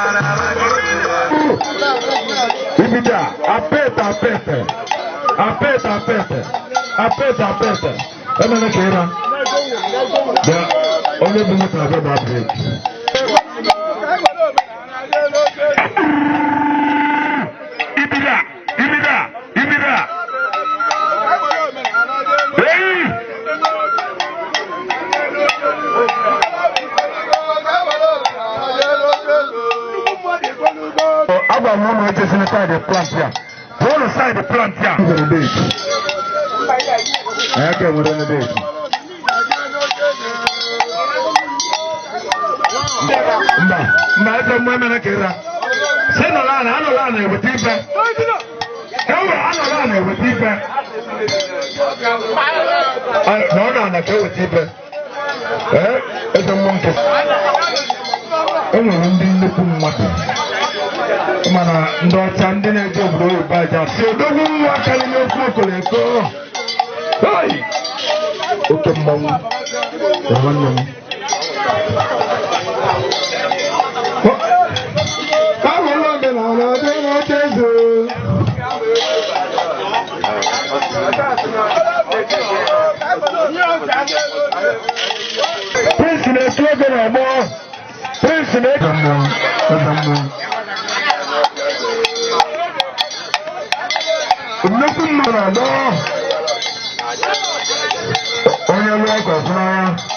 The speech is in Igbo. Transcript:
Lo Emene kera. Ya onye bụ moto na baba break. Ibida. Hey! Agba mama eche side the plant here. One side the plant here. Okay, we're on the date. Mba ebe mmemme na kera. Se no lana, ano lana ewete ife. Ewe ano lana ewete ife. No lana ke ewete ife. Eze mmonke. Enwere ndị nnukwu mmadụ. Mana ndị ọcha ndị na-eje obodo oyibo aja si odogwu nwa karịrị okwu okoleko. Hey! Okay, mom. Prince in a slogan or more. Prince in a nothing more. On your walk of